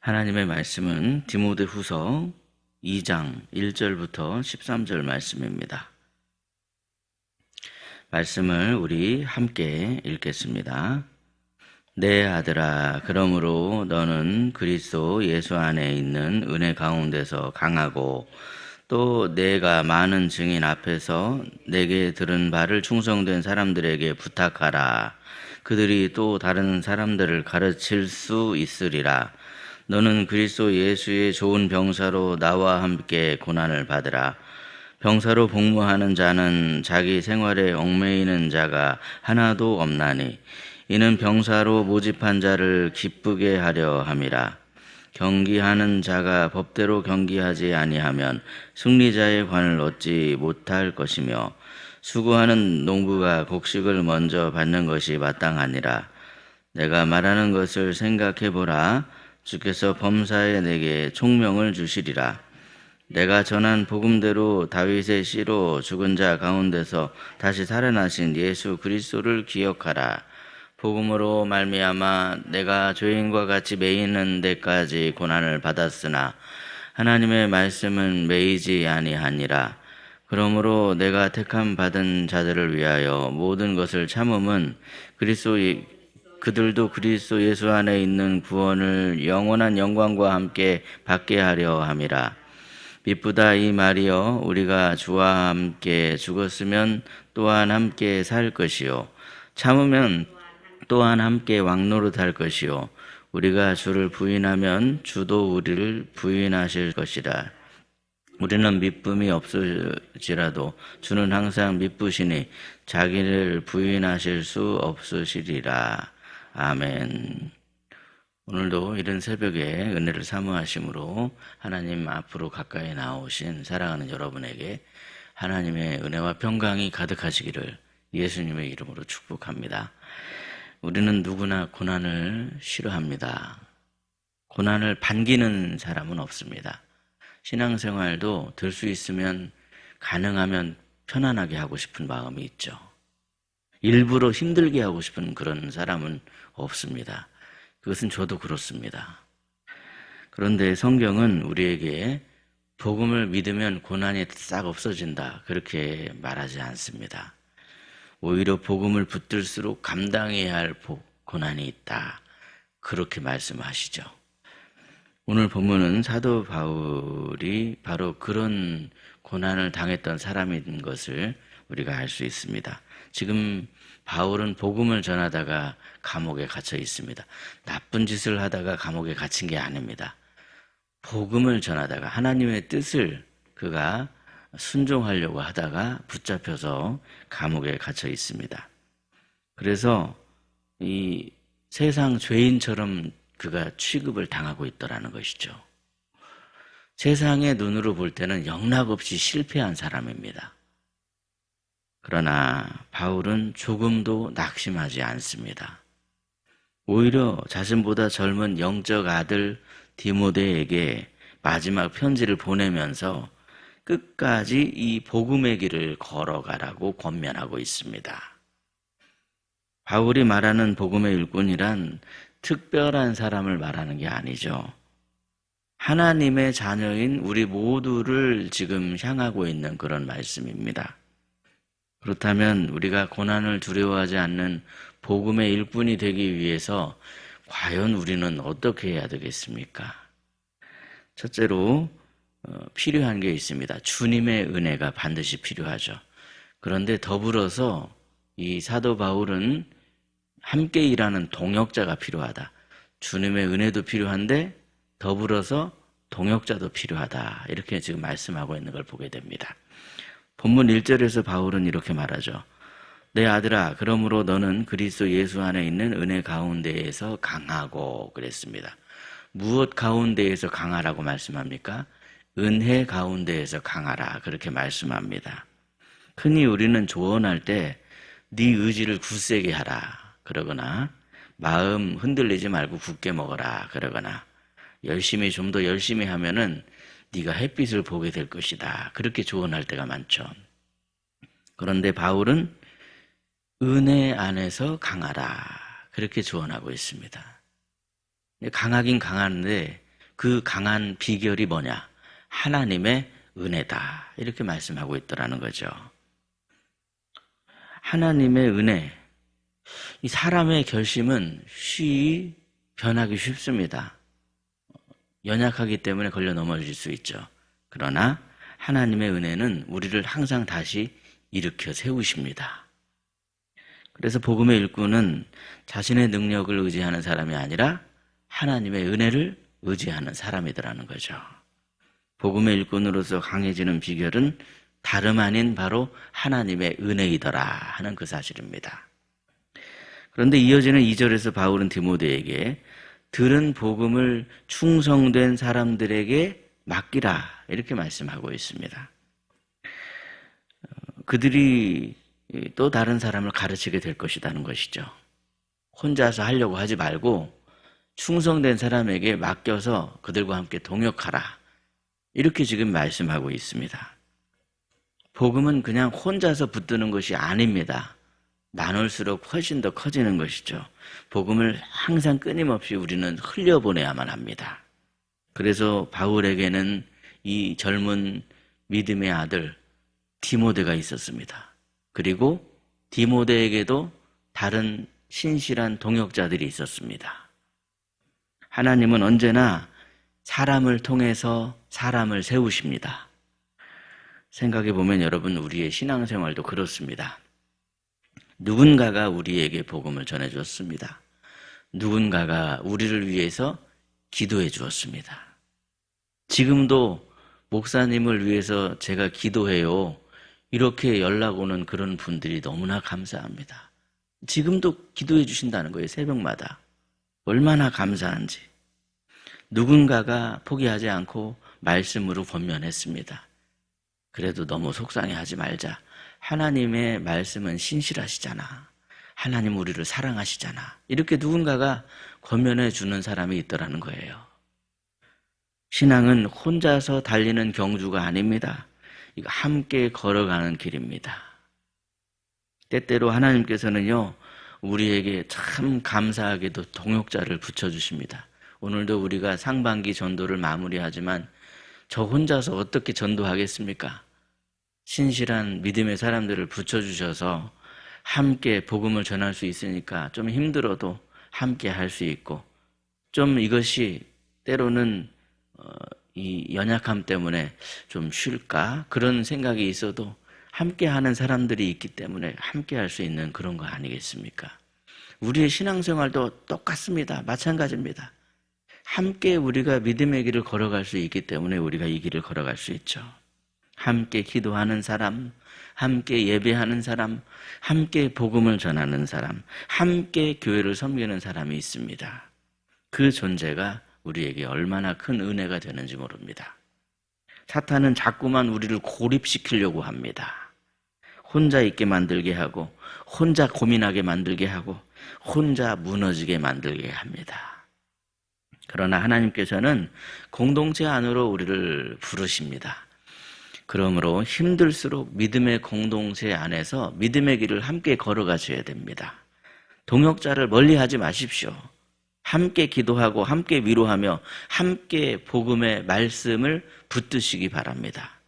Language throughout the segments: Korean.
하나님의 말씀은 디모데후서 2장 1절부터 13절 말씀입니다. 말씀을 우리 함께 읽겠습니다. 내 아들아, 그러므로 너는 그리스도 예수 안에 있는 은혜 가운데서 강하고 또 내가 많은 증인 앞에서 내게 들은 바를 충성된 사람들에게 부탁하라. 그들이 또 다른 사람들을 가르칠 수 있으리라. 너는 그리스도 예수의 좋은 병사로 나와 함께 고난을 받으라. 병사로 복무하는 자는 자기 생활에 얽매이는 자가 하나도 없나니 이는 병사로 모집한 자를 기쁘게 하려 함이라. 경기하는 자가 법대로 경기하지 아니하면 승리자의 관을 얻지 못할 것이며 수고하는 농부가 곡식을 먼저 받는 것이 마땅하니라. 내가 말하는 것을 생각해 보라. 주께서 범사에 내게 총명을 주시리라. 내가 전한 복음대로 다윗의 씨로 죽은 자 가운데서 다시 살아나신 예수 그리스도를 기억하라. 복음으로 말미암아 내가 죄인과 같이 매이는 데까지 고난을 받았으나 하나님의 말씀은 매이지 아니하니라. 그러므로 내가 택함 받은 자들을 위하여 모든 것을 참음은 그들도 그리스도 예수 안에 있는 구원을 영원한 영광과 함께 받게 하려 함이라. 미쁘다 이 말이여, 우리가 주와 함께 죽었으면 또한 함께 살 것이요 참으면 또한 함께 왕노릇할 것이요 우리가 주를 부인하면 주도 우리를 부인하실 것이라. 우리는 미쁨이 없을지라도 주는 항상 미쁘시니 자기를 부인하실 수 없으시리라. 아멘. 오늘도 이른 새벽에 은혜를 사모하심으로 하나님 앞으로 가까이 나오신 사랑하는 여러분에게 하나님의 은혜와 평강이 가득하시기를 예수님의 이름으로 축복합니다. 우리는 누구나 고난을 싫어합니다. 고난을 반기는 사람은 없습니다. 신앙생활도 될 수 있으면 가능하면 편안하게 하고 싶은 마음이 있죠. 일부러 힘들게 하고 싶은 그런 사람은 없습니다. 그것은 저도 그렇습니다. 그런데 성경은 우리에게 복음을 믿으면 고난이 싹 없어진다, 그렇게 말하지 않습니다. 오히려 복음을 붙들수록 감당해야 할 고난이 있다, 그렇게 말씀하시죠. 오늘 본문은 사도 바울이 바로 그런 고난을 당했던 사람인 것을 우리가 알 수 있습니다. 지금 바울은 복음을 전하다가 감옥에 갇혀 있습니다. 나쁜 짓을 하다가 감옥에 갇힌 게 아닙니다. 복음을 전하다가 하나님의 뜻을 그가 순종하려고 하다가 붙잡혀서 감옥에 갇혀 있습니다. 그래서 이 세상 죄인처럼 그가 취급을 당하고 있더라는 것이죠. 세상의 눈으로 볼 때는 영락없이 실패한 사람입니다. 그러나 바울은 조금도 낙심하지 않습니다. 오히려 자신보다 젊은 영적 아들 디모데에게 마지막 편지를 보내면서 끝까지 이 복음의 길을 걸어가라고 권면하고 있습니다. 바울이 말하는 복음의 일꾼이란 특별한 사람을 말하는 게 아니죠. 하나님의 자녀인 우리 모두를 지금 향하고 있는 그런 말씀입니다. 그렇다면 우리가 고난을 두려워하지 않는 복음의 일꾼이 되기 위해서 과연 우리는 어떻게 해야 되겠습니까? 첫째로 필요한 게 있습니다. 주님의 은혜가 반드시 필요하죠. 그런데 더불어서 이 사도 바울은 함께 일하는 동역자가 필요하다. 주님의 은혜도 필요한데 더불어서 동역자도 필요하다, 이렇게 지금 말씀하고 있는 걸 보게 됩니다. 본문 1절에서 바울은 이렇게 말하죠. 내 아들아, 그러므로 너는 그리스도 예수 안에 있는 은혜 가운데에서 강하고, 그랬습니다. 무엇 가운데에서 강하라고 말씀합니까? 은혜 가운데에서 강하라, 그렇게 말씀합니다. 흔히 우리는 조언할 때 네 의지를 굳세게 하라 그러거나 마음 흔들리지 말고 굳게 먹어라 그러거나 좀 더 열심히 하면은 네가 햇빛을 보게 될 것이다, 그렇게 조언할 때가 많죠. 그런데 바울은 은혜 안에서 강하라, 그렇게 조언하고 있습니다. 강하긴 강한데 그 강한 비결이 뭐냐? 하나님의 은혜다. 이렇게 말씀하고 있더라는 거죠. 하나님의 은혜. 이 사람의 결심은 쉽이 변하기 쉽습니다. 연약하기 때문에 걸려 넘어질 수 있죠. 그러나 하나님의 은혜는 우리를 항상 다시 일으켜 세우십니다. 그래서 복음의 일꾼은 자신의 능력을 의지하는 사람이 아니라 하나님의 은혜를 의지하는 사람이더라는 거죠. 복음의 일꾼으로서 강해지는 비결은 다름 아닌 바로 하나님의 은혜이더라 하는 그 사실입니다. 그런데 이어지는 2절에서 바울은 디모데에게 들은 복음을 충성된 사람들에게 맡기라 이렇게 말씀하고 있습니다. 그들이 또 다른 사람을 가르치게 될 것이라는 것이죠. 혼자서 하려고 하지 말고 충성된 사람에게 맡겨서 그들과 함께 동역하라 이렇게 지금 말씀하고 있습니다. 복음은 그냥 혼자서 붙드는 것이 아닙니다. 나눌수록 훨씬 더 커지는 것이죠. 복음을 항상 끊임없이 우리는 흘려보내야만 합니다. 그래서 바울에게는 이 젊은 믿음의 아들 디모데가 있었습니다. 그리고 디모데에게도 다른 신실한 동역자들이 있었습니다. 하나님은 언제나 사람을 통해서 사람을 세우십니다. 생각해 보면 여러분 우리의 신앙생활도 그렇습니다. 누군가가 우리에게 복음을 전해주었습니다. 누군가가 우리를 위해서 기도해 주었습니다. 지금도 목사님을 위해서 제가 기도해요. 이렇게 연락 오는 그런 분들이 너무나 감사합니다. 지금도 기도해 주신다는 거예요. 새벽마다. 얼마나 감사한지. 누군가가 포기하지 않고 말씀으로 권면했습니다. 그래도 너무 속상해하지 말자. 하나님의 말씀은 신실하시잖아. 하나님 우리를 사랑하시잖아. 이렇게 누군가가 권면해 주는 사람이 있더라는 거예요. 신앙은 혼자서 달리는 경주가 아닙니다. 이거 함께 걸어가는 길입니다. 때때로 하나님께서는요, 우리에게 참 감사하게도 동역자를 붙여주십니다. 오늘도 우리가 상반기 전도를 마무리하지만 저 혼자서 어떻게 전도하겠습니까? 신실한 믿음의 사람들을 붙여주셔서 함께 복음을 전할 수 있으니까 좀 힘들어도 함께 할 수 있고 좀 이것이 때로는 이 연약함 때문에 좀 쉴까? 그런 생각이 있어도 함께 하는 사람들이 있기 때문에 함께 할 수 있는 그런 거 아니겠습니까? 우리의 신앙생활도 똑같습니다. 마찬가지입니다. 함께 우리가 믿음의 길을 걸어갈 수 있기 때문에 우리가 이 길을 걸어갈 수 있죠. 함께 기도하는 사람, 함께 예배하는 사람, 함께 복음을 전하는 사람, 함께 교회를 섬기는 사람이 있습니다. 그 존재가 우리에게 얼마나 큰 은혜가 되는지 모릅니다. 사탄은 자꾸만 우리를 고립시키려고 합니다. 혼자 있게 만들게 하고, 혼자 고민하게 만들게 하고, 혼자 무너지게 만들게 합니다. 그러나 하나님께서는 공동체 안으로 우리를 부르십니다. 그러므로 힘들수록 믿음의 공동체 안에서 믿음의 길을 함께 걸어가셔야 됩니다. 동역자를 멀리하지 마십시오. 함께 기도하고 함께 위로하며 함께 복음의 말씀을 붙드시기 바랍니다.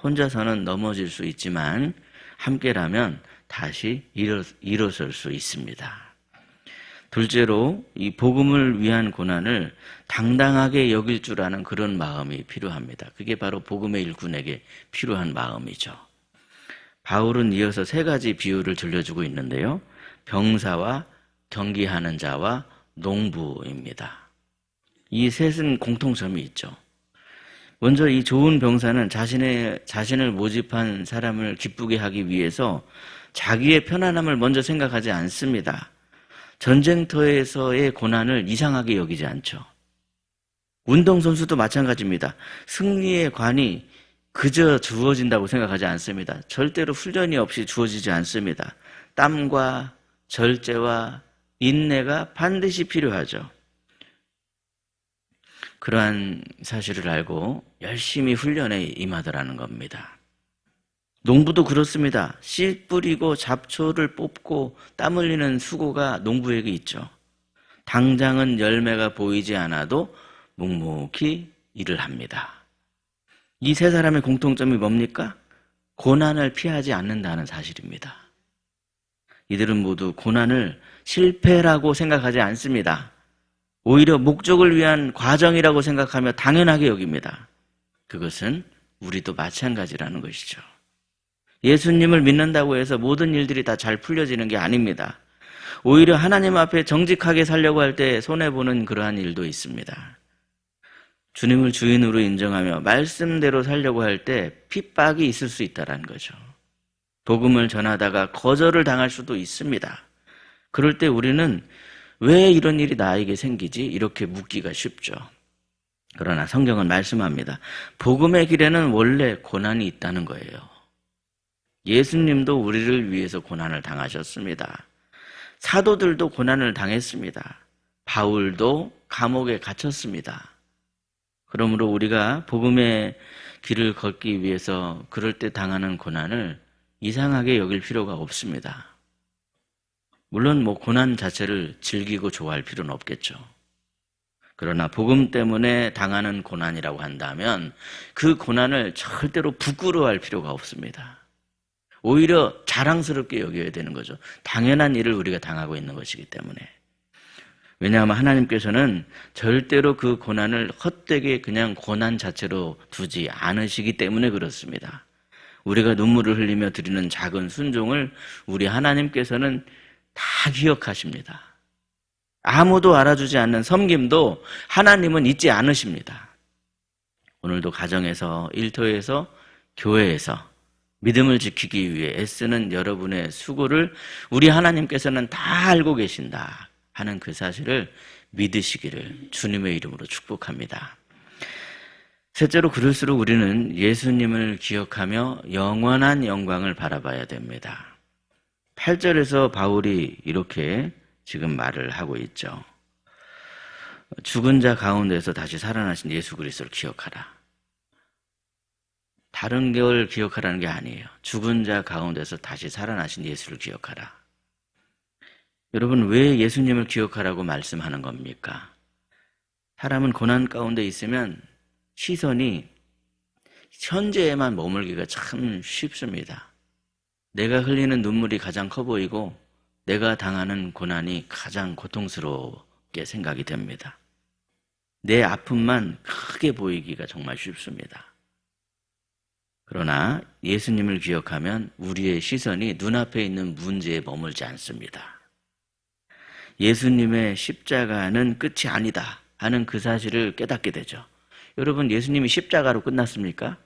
혼자서는 넘어질 수 있지만 함께라면 다시 일어설 수 있습니다. 둘째로 이 복음을 위한 고난을 당당하게 여길 줄 아는 그런 마음이 필요합니다. 그게 바로 복음의 일꾼에게 필요한 마음이죠. 바울은 이어서 세 가지 비유를 들려주고 있는데요. 병사와 경기하는 자와 농부입니다. 이 셋은 공통점이 있죠. 먼저 이 좋은 병사는 자신을 모집한 사람을 기쁘게 하기 위해서 자기의 편안함을 먼저 생각하지 않습니다. 전쟁터에서의 고난을 이상하게 여기지 않죠. 운동선수도 마찬가지입니다. 승리의 관이 그저 주어진다고 생각하지 않습니다. 절대로 훈련이 없이 주어지지 않습니다. 땀과 절제와 인내가 반드시 필요하죠. 그러한 사실을 알고 열심히 훈련에 임하더라는 겁니다. 농부도 그렇습니다. 씨 뿌리고 잡초를 뽑고 땀 흘리는 수고가 농부에게 있죠. 당장은 열매가 보이지 않아도 묵묵히 일을 합니다. 이 세 사람의 공통점이 뭡니까? 고난을 피하지 않는다는 사실입니다. 이들은 모두 고난을 실패라고 생각하지 않습니다. 오히려 목적을 위한 과정이라고 생각하며 당연하게 여깁니다. 그것은 우리도 마찬가지라는 것이죠. 예수님을 믿는다고 해서 모든 일들이 다 잘 풀려지는 게 아닙니다. 오히려 하나님 앞에 정직하게 살려고 할 때 손해보는 그러한 일도 있습니다. 주님을 주인으로 인정하며 말씀대로 살려고 할 때 핍박이 있을 수 있다는 거죠. 복음을 전하다가 거절을 당할 수도 있습니다. 그럴 때 우리는 왜 이런 일이 나에게 생기지? 이렇게 묻기가 쉽죠. 그러나 성경은 말씀합니다. 복음의 길에는 원래 고난이 있다는 거예요. 예수님도 우리를 위해서 고난을 당하셨습니다. 사도들도 고난을 당했습니다. 바울도 감옥에 갇혔습니다. 그러므로 우리가 복음의 길을 걷기 위해서 그럴 때 당하는 고난을 이상하게 여길 필요가 없습니다. 물론 고난 자체를 즐기고 좋아할 필요는 없겠죠. 그러나 복음 때문에 당하는 고난이라고 한다면 그 고난을 절대로 부끄러워할 필요가 없습니다. 오히려 자랑스럽게 여겨야 되는 거죠. 당연한 일을 우리가 당하고 있는 것이기 때문에. 왜냐하면 하나님께서는 절대로 그 고난을 헛되게 그냥 고난 자체로 두지 않으시기 때문에 그렇습니다. 우리가 눈물을 흘리며 드리는 작은 순종을 우리 하나님께서는 다 기억하십니다. 아무도 알아주지 않는 섬김도 하나님은 잊지 않으십니다. 오늘도 가정에서, 일터에서, 교회에서 믿음을 지키기 위해 애쓰는 여러분의 수고를 우리 하나님께서는 다 알고 계신다 하는 그 사실을 믿으시기를 주님의 이름으로 축복합니다. 셋째로, 그럴수록 우리는 예수님을 기억하며 영원한 영광을 바라봐야 됩니다. 8절에서 바울이 이렇게 지금 말을 하고 있죠. 죽은 자 가운데서 다시 살아나신 예수 그리스도를 기억하라. 다른 걸 기억하라는 게 아니에요. 죽은 자 가운데서 다시 살아나신 예수를 기억하라. 여러분, 왜 예수님을 기억하라고 말씀하는 겁니까? 사람은 고난 가운데 있으면 시선이 현재에만 머물기가 참 쉽습니다. 내가 흘리는 눈물이 가장 커 보이고 내가 당하는 고난이 가장 고통스럽게 생각이 됩니다. 내 아픔만 크게 보이기가 정말 쉽습니다. 그러나 예수님을 기억하면 우리의 시선이 눈앞에 있는 문제에 머물지 않습니다. 예수님의 십자가는 끝이 아니다 하는 그 사실을 깨닫게 되죠. 여러분, 예수님이 십자가로 끝났습니까?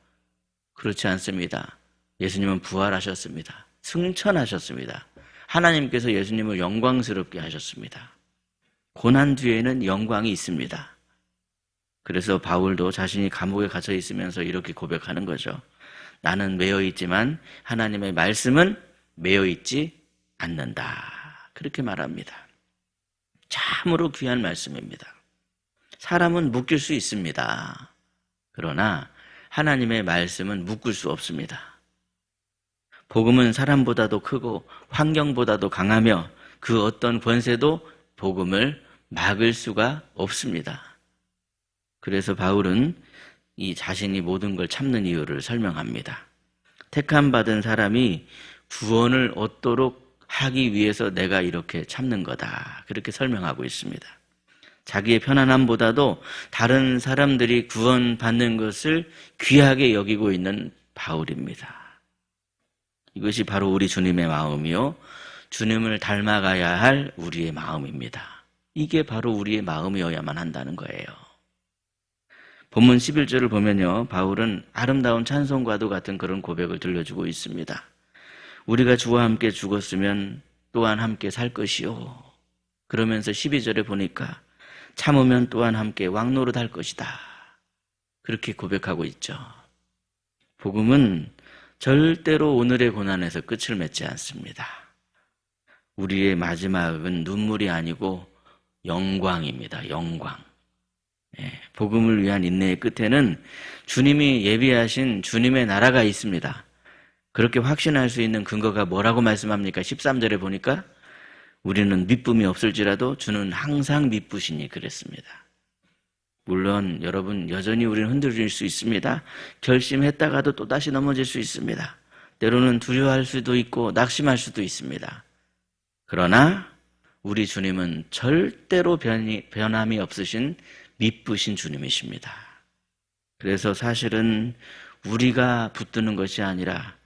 그렇지 않습니다. 예수님은 부활하셨습니다. 승천하셨습니다. 하나님께서 예수님을 영광스럽게 하셨습니다. 고난 뒤에는 영광이 있습니다. 그래서 바울도 자신이 감옥에 갇혀 있으면서 이렇게 고백하는 거죠. 나는 매여 있지만 하나님의 말씀은 매여 있지 않는다. 그렇게 말합니다. 참으로 귀한 말씀입니다. 사람은 묶일 수 있습니다. 그러나 하나님의 말씀은 묶을 수 없습니다. 복음은 사람보다도 크고 환경보다도 강하며 그 어떤 권세도 복음을 막을 수가 없습니다. 그래서 바울은 이 자신이 모든 걸 참는 이유를 설명합니다. 택함받은 사람이 구원을 얻도록 하기 위해서 내가 이렇게 참는 거다. 그렇게 설명하고 있습니다. 자기의 편안함보다도 다른 사람들이 구원받는 것을 귀하게 여기고 있는 바울입니다. 이것이 바로 우리 주님의 마음이요, 주님을 닮아가야 할 우리의 마음입니다. 이게 바로 우리의 마음이어야만 한다는 거예요. 본문 11절을 보면요, 바울은 아름다운 찬송과도 같은 그런 고백을 들려주고 있습니다. 우리가 주와 함께 죽었으면 또한 함께 살 것이요. 그러면서 12절에 보니까 참으면 또한 함께 왕노릇할 것이다. 그렇게 고백하고 있죠. 복음은 절대로 오늘의 고난에서 끝을 맺지 않습니다. 우리의 마지막은 눈물이 아니고 영광입니다. 영광. 복음을 위한 인내의 끝에는 주님이 예비하신 주님의 나라가 있습니다. 그렇게 확신할 수 있는 근거가 뭐라고 말씀합니까? 13절에 보니까 우리는 미쁨이 없을지라도 주는 항상 미쁘시니 그랬습니다. 물론 여러분 여전히 우리는 흔들릴 수 있습니다. 결심했다가도 또다시 넘어질 수 있습니다. 때로는 두려워할 수도 있고 낙심할 수도 있습니다. 그러나 우리 주님은 절대로 변함이 없으신 미쁘신 주님이십니다. 그래서 사실은 우리가 붙드는 것이 아니라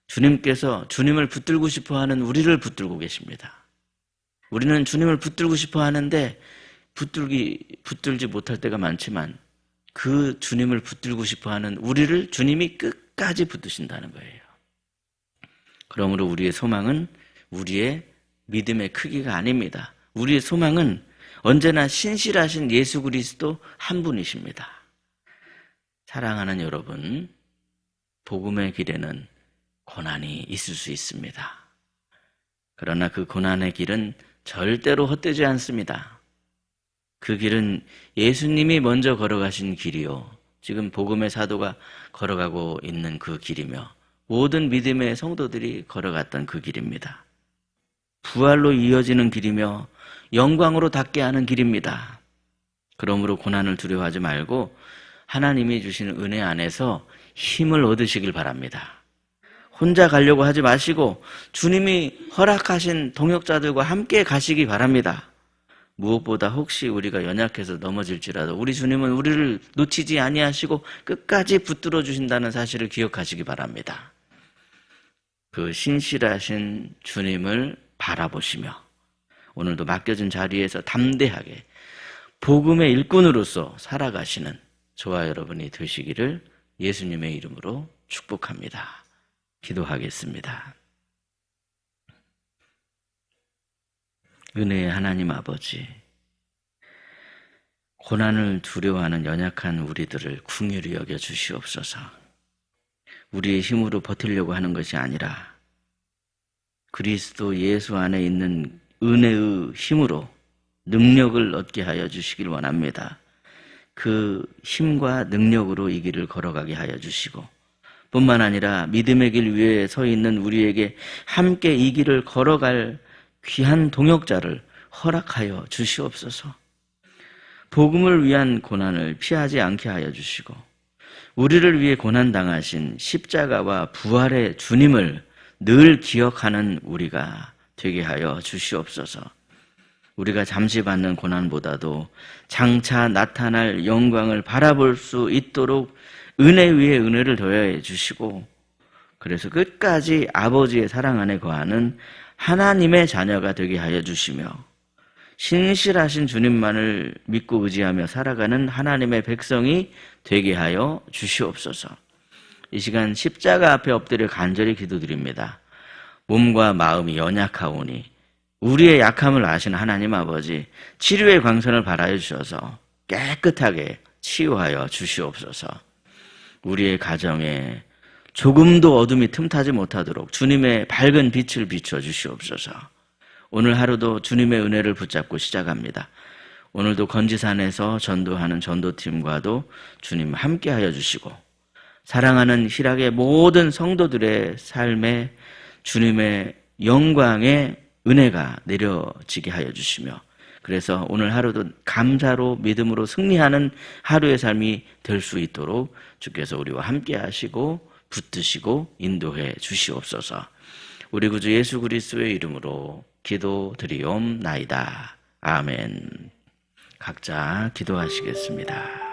주님께서 주님을 붙들고 싶어 하는 우리를 붙들고 계십니다. 우리는 주님을 붙들고 싶어 하는데 붙들지 못할 때가 많지만 그 주님을 붙들고 싶어 하는 우리를 주님이 끝까지 붙드신다는 거예요. 그러므로 우리의 소망은 우리의 믿음의 크기가 아닙니다. 우리의 소망은 언제나 신실하신 예수 그리스도 한 분이십니다. 사랑하는 여러분, 복음의 길에는 고난이 있을 수 있습니다. 그러나 그 고난의 길은 절대로 헛되지 않습니다. 그 길은 예수님이 먼저 걸어가신 길이요, 지금 복음의 사도가 걸어가고 있는 그 길이며 모든 믿음의 성도들이 걸어갔던 그 길입니다. 부활로 이어지는 길이며 영광으로 닿게 하는 길입니다. 그러므로 고난을 두려워하지 말고 하나님이 주시는 은혜 안에서 힘을 얻으시길 바랍니다. 혼자 가려고 하지 마시고 주님이 허락하신 동역자들과 함께 가시기 바랍니다. 무엇보다 혹시 우리가 연약해서 넘어질지라도 우리 주님은 우리를 놓치지 아니하시고 끝까지 붙들어 주신다는 사실을 기억하시기 바랍니다. 그 신실하신 주님을 바라보시며 오늘도 맡겨진 자리에서 담대하게 복음의 일꾼으로서 살아가시는 저와 여러분이 되시기를 예수님의 이름으로 축복합니다. 기도하겠습니다. 은혜의 하나님 아버지, 고난을 두려워하는 연약한 우리들을 긍휼히 여겨 주시옵소서. 우리의 힘으로 버티려고 하는 것이 아니라 그리스도 예수 안에 있는 은혜의 힘으로 능력을 얻게 하여 주시길 원합니다. 그 힘과 능력으로 이 길을 걸어가게 하여 주시고 뿐만 아니라 믿음의 길 위에 서 있는 우리에게 함께 이 길을 걸어갈 귀한 동역자를 허락하여 주시옵소서. 복음을 위한 고난을 피하지 않게 하여 주시고 우리를 위해 고난당하신 십자가와 부활의 주님을 늘 기억하는 우리가 되게 하여 주시옵소서. 우리가 잠시 받는 고난보다도 장차 나타날 영광을 바라볼 수 있도록 은혜 위에 은혜를 더해 주시고 그래서 끝까지 아버지의 사랑 안에 거하는 하나님의 자녀가 되게 하여 주시며 신실하신 주님만을 믿고 의지하며 살아가는 하나님의 백성이 되게 하여 주시옵소서. 이 시간 십자가 앞에 엎드려 간절히 기도드립니다. 몸과 마음이 연약하오니 우리의 약함을 아시는 하나님 아버지, 치료의 광선을 발하여 주셔서 깨끗하게 치유하여 주시옵소서. 우리의 가정에 조금도 어둠이 틈타지 못하도록 주님의 밝은 빛을 비춰 주시옵소서. 오늘 하루도 주님의 은혜를 붙잡고 시작합니다. 오늘도 건지산에서 전도하는 전도팀과도 주님 함께하여 주시고 사랑하는 희락의 모든 성도들의 삶에 주님의 영광의 은혜가 내려지게 하여 주시며 그래서 오늘 하루도 감사로 믿음으로 승리하는 하루의 삶이 될 수 있도록 주께서 우리와 함께 하시고 붙드시고 인도해 주시옵소서. 우리 구주 예수 그리스도의 이름으로 기도드리옵나이다. 아멘. 각자 기도하시겠습니다.